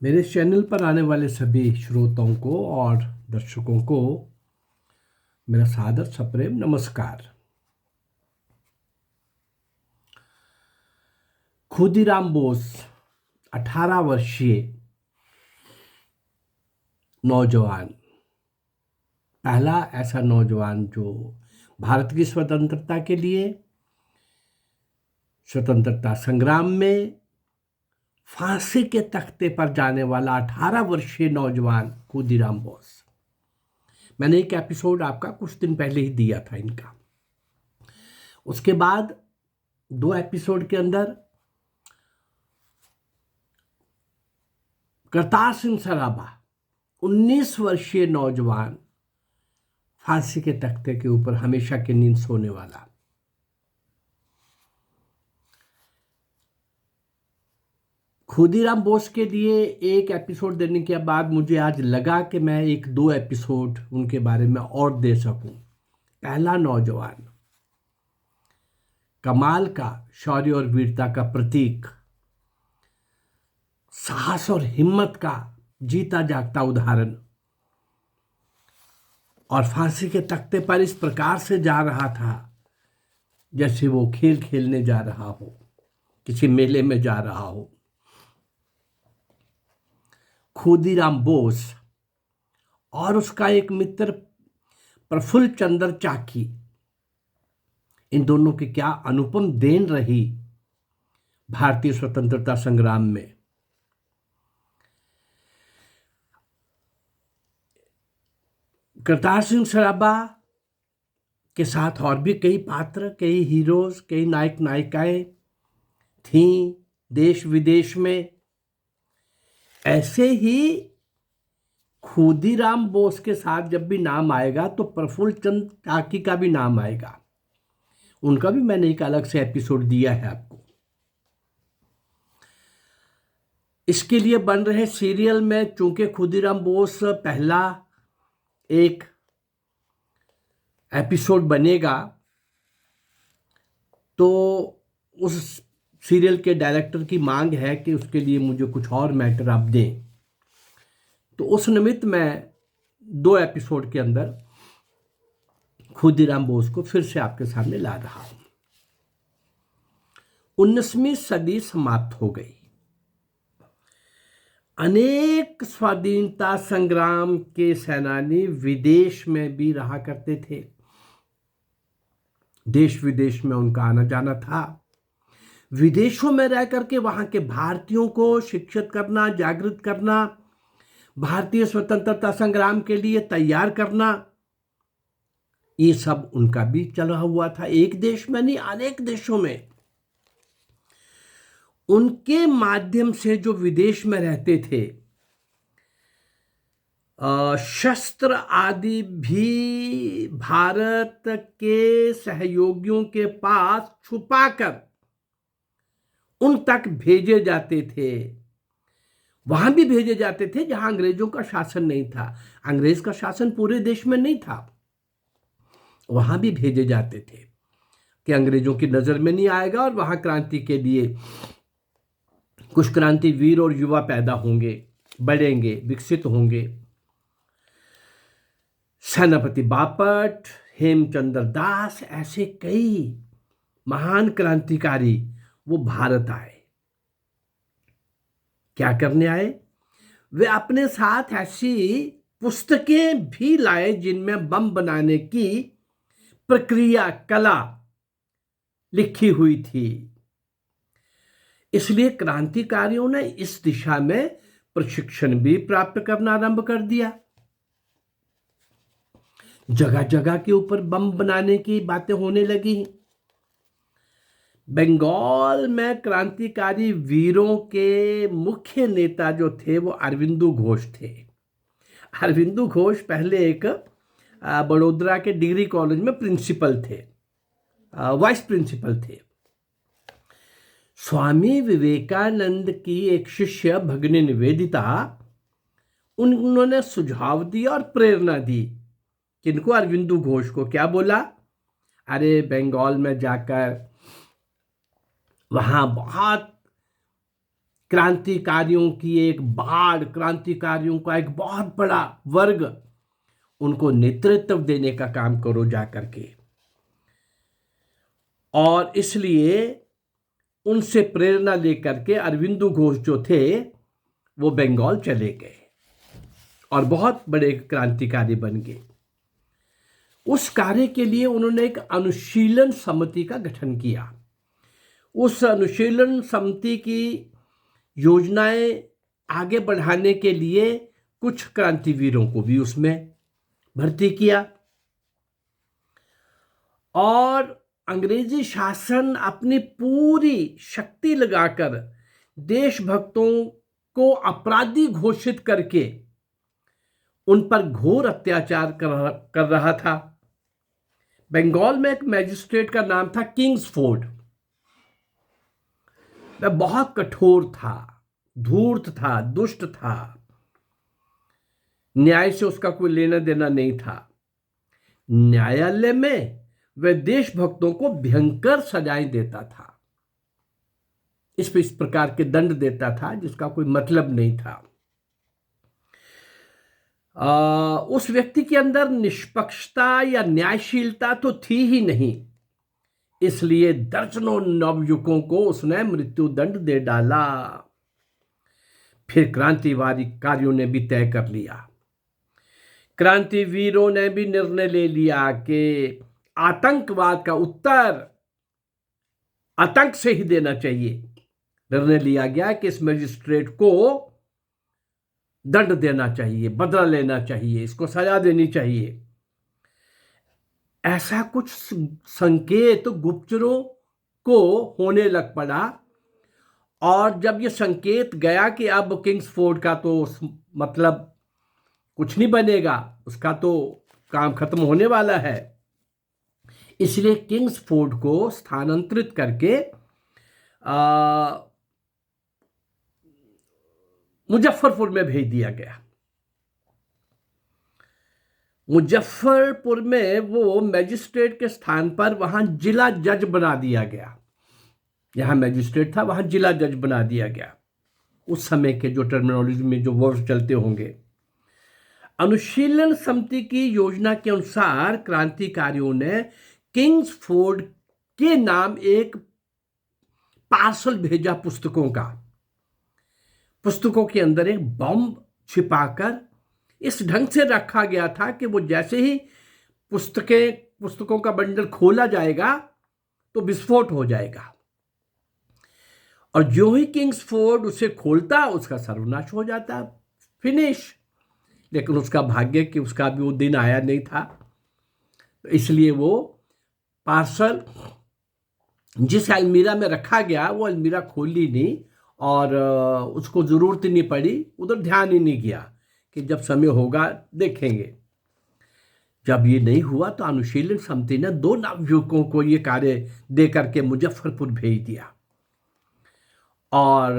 मेरे चैनल पर आने वाले सभी श्रोताओं को और दर्शकों को मेरा सादर सप्रेम नमस्कार। खुदीराम बोस 18 वर्षीय नौजवान, पहला ऐसा नौजवान जो भारत की स्वतंत्रता के लिए स्वतंत्रता संग्राम में फांसी के तख्ते पर जाने वाला 18 वर्षीय नौजवान खुदीराम बोस। मैंने एक एपिसोड आपका कुछ दिन पहले ही दिया था इनका। उसके बाद 2 एपिसोड के अंदर करतार सिंह सराभा 19 वर्षीय नौजवान, फांसी के तख्ते के ऊपर हमेशा की नींद सोने वाला। खुदीराम बोस के लिए एक एपिसोड देने के बाद मुझे आज लगा कि मैं 1-2 एपिसोड उनके बारे में और दे सकूं। पहला नौजवान, कमाल का शौर्य और वीरता का प्रतीक, साहस और हिम्मत का जीता जागता उदाहरण, और फांसी के तख्ते पर इस प्रकार से जा रहा था जैसे वो खेल खेलने जा रहा हो, किसी मेले में जा रहा हो। खुदीराम बोस और उसका एक मित्र प्रफुल्ल चंद्र चाकी, इन दोनों की क्या अनुपम देन रही भारतीय स्वतंत्रता संग्राम में। करतार सिंह सराभा के साथ और भी कई पात्र, कई हीरोज, कई नायक नायिकाएं थीं देश विदेश में। ऐसे ही खुदीराम बोस के साथ जब भी नाम आएगा तो प्रफुल्ल चंद्र चाकी का भी नाम आएगा। उनका भी मैंने एक अलग से एपिसोड दिया है आपको। इसके लिए बन रहे सीरियल में चूंकि खुदीराम बोस पहला एक एपिसोड बनेगा, तो उस सीरियल के डायरेक्टर की मांग है कि उसके लिए मुझे कुछ और मैटर आप दें। तो उस निमित्त मैं 2 एपिसोड के अंदर खुदीराम बोस को फिर से आपके सामने ला रहा हूं। 19वीं सदी समाप्त हो गई। अनेक स्वाधीनता संग्राम के सेनानी विदेश में भी रहा करते थे। देश विदेश में उनका आना जाना था। विदेशों में रह करके वहां के भारतीयों को शिक्षित करना, जागृत करना, भारतीय स्वतंत्रता संग्राम के लिए तैयार करना, ये सब उनका भी चला हुआ था। एक देश में नहीं, अनेक देशों में। उनके माध्यम से जो विदेश में रहते थे, शस्त्र आदि भी भारत के सहयोगियों के पास छुपाकर उन तक भेजे जाते थे। वहां भी भेजे जाते थे जहां अंग्रेजों का शासन नहीं था। अंग्रेज का शासन पूरे देश में नहीं था, वहां भी भेजे जाते थे कि अंग्रेजों की नजर में नहीं आएगा और वहां क्रांति के लिए कुछ क्रांतिवीर और युवा पैदा होंगे, बढ़ेंगे, विकसित होंगे। सेनापति बापट, हेमचंद्र दास, ऐसे कई महान क्रांतिकारी वो भारत आए। क्या करने आए? वे अपने साथ ऐसी पुस्तकें भी लाए जिनमें बम बनाने की प्रक्रिया, कला लिखी हुई थी। इसलिए क्रांतिकारियों ने इस दिशा में प्रशिक्षण भी प्राप्त करना आरंभ कर दिया। जगह जगह के ऊपर बम बनाने की बातें होने लगी। बंगाल में क्रांतिकारी वीरों के मुख्य नेता जो थे वो अरविंदो घोष थे। अरविंदो घोष पहले एक बड़ोदरा के डिग्री कॉलेज में प्रिंसिपल थे, वाइस प्रिंसिपल थे। स्वामी विवेकानंद की एक शिष्य भगिनी निवेदिता, उन्होंने सुझाव दिया और प्रेरणा दी। किनको? अरविंदो घोष को। क्या बोला? अरे बंगाल में जाकर वहां बहुत क्रांतिकारियों की एक बाढ़, क्रांतिकारियों का एक बहुत बड़ा वर्ग, उनको नेतृत्व देने का काम करो जा करके। और इसलिए उनसे प्रेरणा लेकर के अरविंदो घोष जो थे वो बंगाल चले गए और बहुत बड़े क्रांतिकारी बन गए। उस कार्य के लिए उन्होंने एक अनुशीलन समिति का गठन किया। उस अनुशीलन समिति की योजनाएं आगे बढ़ाने के लिए कुछ क्रांतिवीरों को भी उसमें भर्ती किया और अंग्रेजी शासन अपनी पूरी शक्ति लगाकर देशभक्तों को अपराधी घोषित करके उन पर घोर अत्याचार कर रहा था। बंगाल में एक मैजिस्ट्रेट का नाम था किंग्सफोर्ड। वह बहुत कठोर था, धूर्त था, दुष्ट था, न्याय से उसका कोई लेना देना नहीं था। न्यायालय में वह देशभक्तों को भयंकर सजाएं देता था, इस प्रकार के दंड देता था जिसका कोई मतलब नहीं था। उस व्यक्ति के अंदर निष्पक्षता या न्यायशीलता तो थी ही नहीं, इसलिए दर्जनों नवयुवकों को उसने मृत्यु दंड दे डाला। फिर क्रांतिवादी कार्यों ने भी तय कर लिया, क्रांतिवीरों ने भी निर्णय ले लिया कि आतंकवाद का उत्तर आतंक से ही देना चाहिए। निर्णय लिया गया कि इस मजिस्ट्रेट को दंड देना चाहिए, बदला लेना चाहिए, इसको सजा देनी चाहिए। ऐसा कुछ संकेत गुप्तचरों को होने लग पड़ा और जब ये संकेत गया कि अब किंग्सफोर्ड का तो मतलब कुछ नहीं बनेगा, उसका तो काम खत्म होने वाला है, इसलिए किंग्सफोर्ड को स्थानांतरित करके मुजफ्फरपुर में भेज दिया गया। मुजफ्फरपुर में वो मैजिस्ट्रेट के स्थान पर वहां जिला जज बना दिया गया। यहां मैजिस्ट्रेट था, वहां जिला जज बना दिया गया। उस समय के जो टर्मिनोलॉजी में जो वर्ड चलते होंगे। अनुशीलन समिति की योजना के अनुसार क्रांतिकारियों ने किंग्सफोर्ड के नाम एक पार्सल भेजा पुस्तकों का। पुस्तकों के अंदर एक बम छिपाकर इस ढंग से रखा गया था कि वो जैसे ही पुस्तकों का बंडल खोला जाएगा तो विस्फोट हो जाएगा और जो ही किंग्सफोर्ड उसे खोलता उसका सर्वनाश हो जाता, फिनिश। लेकिन उसका भाग्य कि उसका भी वो दिन आया नहीं था, तो इसलिए वो पार्सल जिस अलमीरा में रखा गया वो अलमीरा खोली नहीं और उसको जरूरत ही नहीं पड़ी, उधर ध्यान ही नहीं गया कि जब समय होगा देखेंगे। जब ये नहीं हुआ तो अनुशीलन समिति ने 2 नवयुवकों को ये कार्य दे करके मुजफ्फरपुर भेज दिया और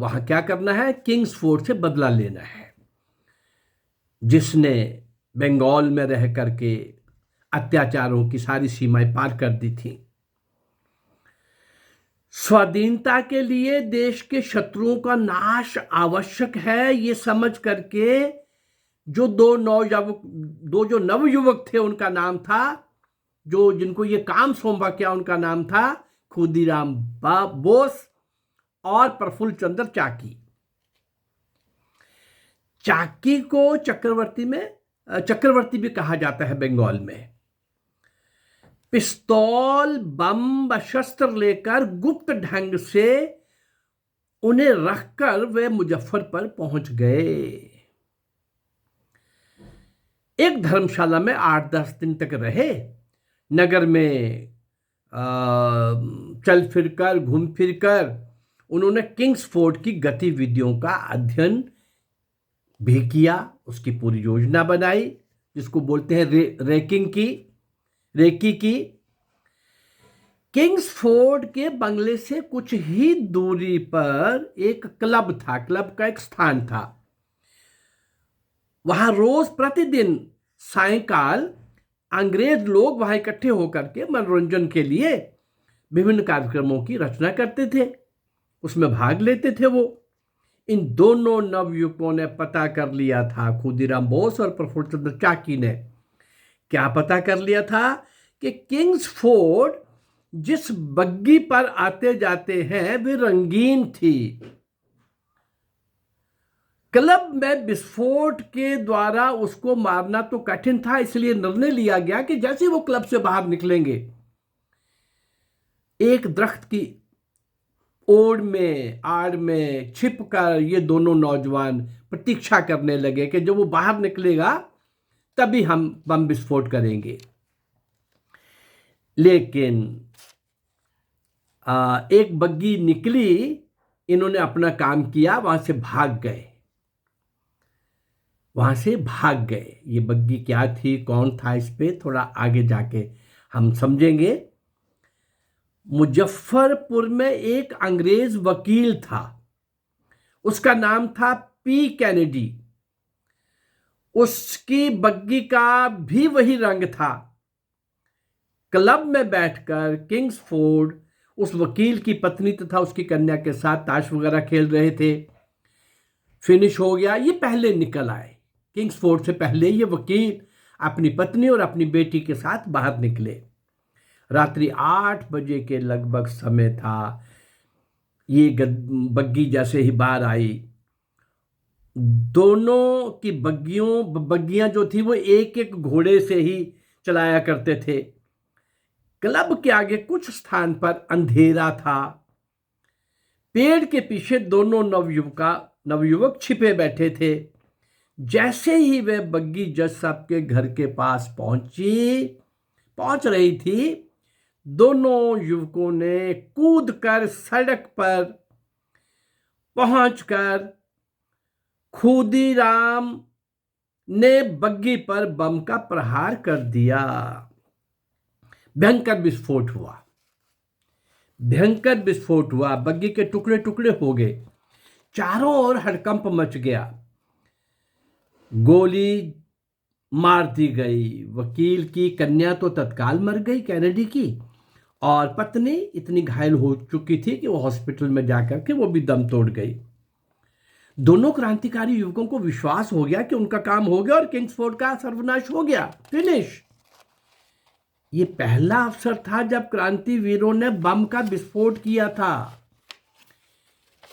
वहां क्या करना है, किंग्सफोर्ड से बदला लेना है, जिसने बंगाल में रह करके अत्याचारों की सारी सीमाएं पार कर दी थी। स्वाधीनता के लिए देश के शत्रुओं का नाश आवश्यक है, ये समझ करके जो दो नवयुवक थे, उनका नाम था, जिनको ये काम सौंपा गया, उनका नाम था खुदीराम बोस और प्रफुल्ल चंद्र चाकी। चाकी को चक्रवर्ती भी कहा जाता है बंगाल में। पिस्तौल, बम व शस्त्र लेकर गुप्त ढंग से उन्हें रखकर वे मुजफ्फरपुर पहुंच गए। एक धर्मशाला में 8-10 दिन तक रहे। नगर में चल फिरकर, घूम फिरकर उन्होंने किंग्सफोर्ड की गतिविधियों का अध्ययन भी किया, उसकी पूरी योजना बनाई, जिसको बोलते हैं रेकी की। किंग्सफोर्ड के बंगले से कुछ ही दूरी पर एक क्लब था, क्लब का एक स्थान था। वहां रोज प्रतिदिन सायंकाल अंग्रेज लोग वहां इकट्ठे होकर के मनोरंजन के लिए विभिन्न कार्यक्रमों की रचना करते थे, उसमें भाग लेते थे वो। इन दोनों नवयुवकों ने पता कर लिया था, खुदीराम बोस और प्रफुल्ल चंद्र चाकी ने क्या पता कर लिया था कि किंग्सफोर्ड जिस बग्गी पर आते जाते हैं वे रंगीन थी। क्लब में विस्फोट के द्वारा उसको मारना तो कठिन था, इसलिए निर्णय लिया गया कि जैसे वो क्लब से बाहर निकलेंगे, एक दरख्त की ओड़ में आड़ में छिपकर ये दोनों नौजवान प्रतीक्षा करने लगे कि जब वो बाहर निकलेगा तभी हम बम विस्फोट करेंगे। लेकिन एक बग्गी निकली, इन्होंने अपना काम किया, वहां से भाग गए। ये बग्गी क्या थी, कौन था, इस पे थोड़ा आगे जाके हम समझेंगे। मुजफ्फरपुर में एक अंग्रेज वकील था, उसका नाम था पी कैनेडी। उसकी बग्गी का भी वही रंग था। क्लब में बैठकर किंग्सफोर्ड उस वकील की पत्नी तथा उसकी कन्या के साथ ताश वगैरह खेल रहे थे। फिनिश हो गया, ये पहले निकल आए। किंग्सफोर्ड से पहले ये वकील अपनी पत्नी और अपनी बेटी के साथ बाहर निकले। रात्रि 8 बजे के लगभग समय था। ये बग्गी जैसे ही बाहर आई, दोनों की बग्गियां जो थी वो एक एक घोड़े से ही चलाया करते थे। क्लब के आगे कुछ स्थान पर अंधेरा था। पेड़ के पीछे दोनों नवयुवक छिपे बैठे थे। जैसे ही वे बग्गी जज साहब के घर के पास पहुंच रही थी, दोनों युवकों ने कूदकर सड़क पर पहुंचकर खुदीराम ने बग्गी पर बम का प्रहार कर दिया। भयंकर विस्फोट हुआ। बग्गी के टुकड़े टुकड़े हो गए। चारों ओर हड़कंप मच गया। गोली मार दी गई। वकील की कन्या तो तत्काल मर गई, कैनेडी की, और पत्नी इतनी घायल हो चुकी थी कि वो हॉस्पिटल में जाकर के वो भी दम तोड़ गई। दोनों क्रांतिकारी युवकों को विश्वास हो गया कि उनका काम हो गया और किंग्सफोर्ड का सर्वनाश हो गया, फिनिश। ये पहला अवसर था जब क्रांतिवीरों ने बम का विस्फोट किया था।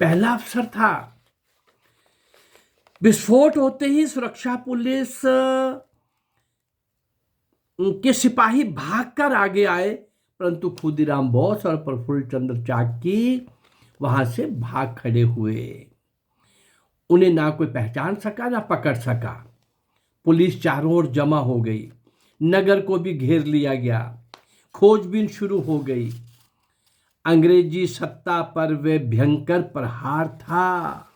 पहला अवसर था। विस्फोट होते ही सुरक्षा पुलिस के सिपाही भागकर आगे आए, परंतु खुदीराम बोस और प्रफुल्ल चंद्र चाकी वहां से भाग खड़े हुए। उन्हें ना कोई पहचान सका ना पकड़ सका। पुलिस चारों ओर जमा हो गई। नगर को भी घेर लिया गया। खोजबीन शुरू हो गई। अंग्रेजी सत्ता पर वे भयंकर प्रहार था,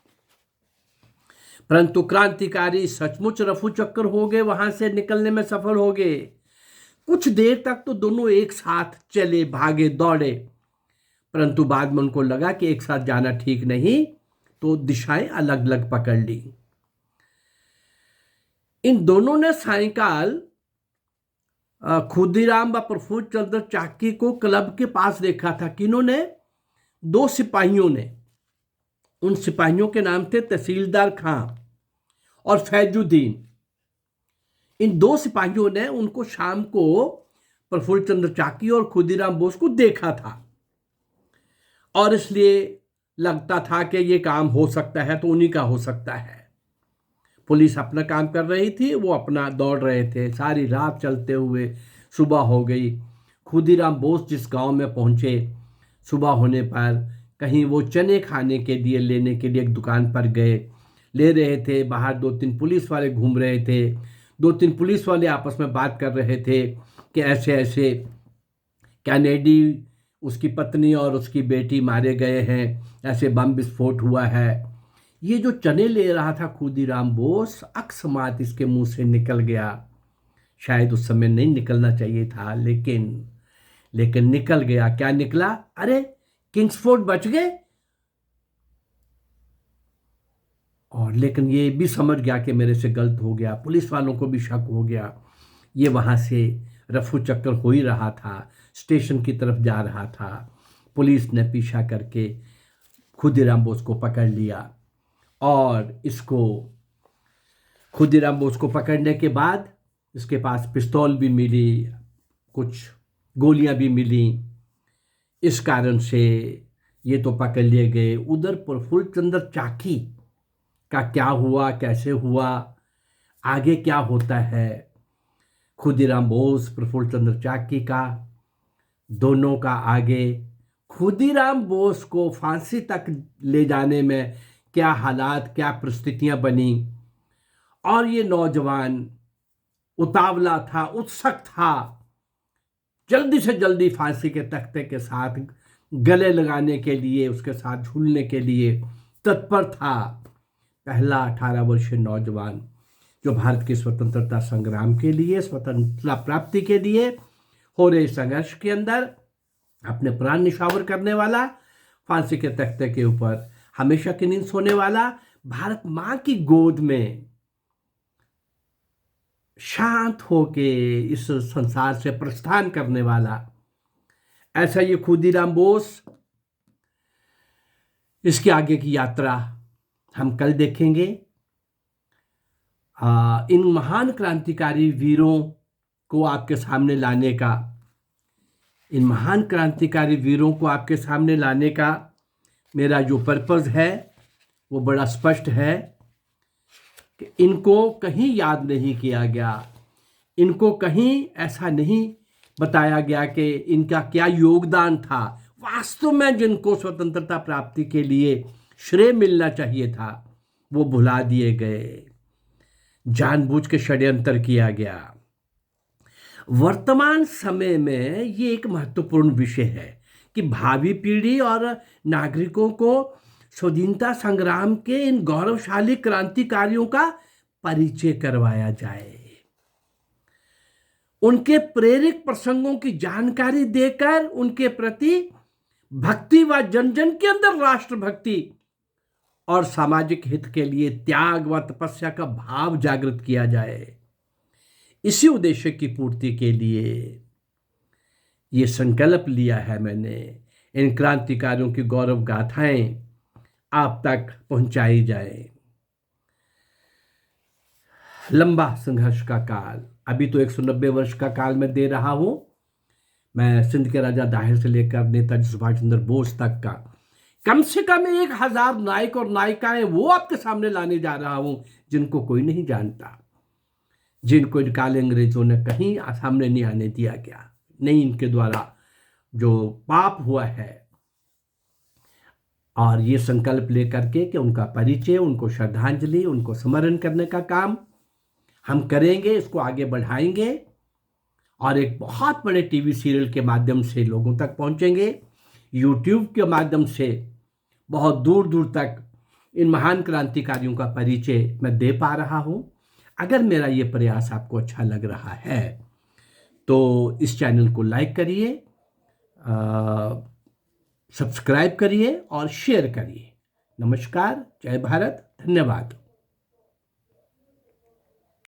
परंतु क्रांतिकारी सचमुच रफू चक्कर हो गए, वहां से निकलने में सफल हो गए। कुछ देर तक तो दोनों एक साथ चले, भागे, दौड़े, परंतु बाद में उनको लगा कि एक साथ जाना ठीक नहीं, तो दिशाएं अलग अलग पकड़ ली। इन दोनों ने सायंकाल खुदीराम व प्रफुल्ल चंद्र चाकी को क्लब के पास देखा था। किन्होंने? 2 सिपाहियों ने। उन सिपाहियों के नाम थे तहसीलदार खां और फैजुद्दीन। इन 2 सिपाहियों ने उनको शाम को प्रफुल्ल चंद्र चाकी और खुदीराम बोस को देखा था, और इसलिए लगता था कि ये काम हो सकता है तो उन्हीं का हो सकता है। पुलिस अपना काम कर रही थी, वो अपना दौड़ रहे थे। सारी रात चलते हुए सुबह हो गई। खुदीराम बोस जिस गांव में पहुंचे, सुबह होने पर कहीं वो चने खाने के लिए लेने के लिए एक दुकान पर गए, ले रहे थे। बाहर 2-3 पुलिस वाले घूम रहे थे। 2-3 पुलिस वाले आपस में बात कर रहे थे कि ऐसे ऐसे कैनेडी, उसकी पत्नी और उसकी बेटी मारे गए हैं, ऐसे बम विस्फोट हुआ है। ये जो चने ले रहा था खुदीराम बोस, अकस्मात इसके मुंह से निकल गया। शायद उस समय नहीं निकलना चाहिए था, लेकिन निकल गया। क्या निकला? अरे, किंग्सफोर्ड बच गए। और लेकिन ये भी समझ गया कि मेरे से गलत हो गया। पुलिस वालों को भी शक हो गया। ये वहां से रफू चक्कर हो ही रहा था, स्टेशन की तरफ जा रहा था। पुलिस ने पीछा करके खुदीराम बोस को पकड़ लिया और इसको खुदीराम बोस को पकड़ने के बाद इसके पास पिस्तौल भी मिली, कुछ गोलियां भी मिली। इस कारण से ये तो पकड़ लिए गए। उधर प्रफुल्ल चंद्र चाकी का क्या हुआ, कैसे हुआ, आगे क्या होता है, खुदीराम बोस प्रफुल्ल चंद्र चाकी का, दोनों का आगे, खुदीराम बोस को फांसी तक ले जाने में क्या हालात, क्या परिस्थितियां बनी, और ये नौजवान उतावला था, उत्सुक था, जल्दी से जल्दी फांसी के तख्ते के साथ गले लगाने के लिए, उसके साथ झूलने के लिए तत्पर था। पहला 18 वर्षीय नौजवान जो भारत की स्वतंत्रता संग्राम के लिए, स्वतंत्रता प्राप्ति के लिए हो रहे संघर्ष के अंदर अपने प्राण निछावर करने वाला, फांसी के तख्ते के ऊपर हमेशा की नींद सोने वाला, भारत मां की गोद में शांत होके इस संसार से प्रस्थान करने वाला, ऐसा ये खुदीराम बोस। इसके आगे की यात्रा हम कल देखेंगे। इन महान क्रांतिकारी वीरों को आपके सामने लाने का, इन महान क्रांतिकारी वीरों को आपके सामने लाने का मेरा जो पर्पस है वो बड़ा स्पष्ट है कि इनको कहीं याद नहीं किया गया, इनको कहीं ऐसा नहीं बताया गया कि इनका क्या योगदान था। वास्तव में जिनको स्वतंत्रता प्राप्ति के लिए श्रेय मिलना चाहिए था वो भुला दिए गए, जानबूझ के षड्यंत्र किया गया। वर्तमान समय में ये एक महत्वपूर्ण विषय है कि भावी पीढ़ी और नागरिकों को स्वाधीनता संग्राम के इन गौरवशाली क्रांतिकारियों का परिचय करवाया जाए, उनके प्रेरक प्रसंगों की जानकारी देकर उनके प्रति भक्ति व जन जन के अंदर राष्ट्रभक्ति और सामाजिक हित के लिए त्याग व तपस्या का भाव जागृत किया जाए। इसी उद्देश्य की पूर्ति के लिए ये संकल्प लिया है मैंने, इन क्रांतिकारियों की गौरव गाथाएं आप तक पहुंचाई जाए। लंबा संघर्ष का काल, अभी तो 190 वर्ष का काल मैं दे रहा हूं। मैं सिंध के राजा दाहिर से लेकर नेताजी सुभाष चंद्र बोस तक का कम से कम 1000 नायक और नायिकाएं वो आपके सामने लाने जा रहा हूं जिनको कोई नहीं जानता, जिनको इन काले अंग्रेजों ने कहीं सामने नहीं आने दिया गया, नहीं इनके द्वारा जो पाप हुआ है। और ये संकल्प लेकर के कि उनका परिचय, उनको श्रद्धांजलि, उनको स्मरण करने का काम हम करेंगे, इसको आगे बढ़ाएंगे और एक बहुत बड़े टीवी सीरियल के माध्यम से लोगों तक पहुंचेंगे। यूट्यूब के माध्यम से बहुत दूर दूर तक इन महान क्रांतिकारियों का परिचय मैं दे पा रहा हूं। अगर मेरा ये प्रयास आपको अच्छा लग रहा है तो इस चैनल को लाइक करिए, सब्सक्राइब करिए और शेयर करिए। नमस्कार, जय भारत, धन्यवाद।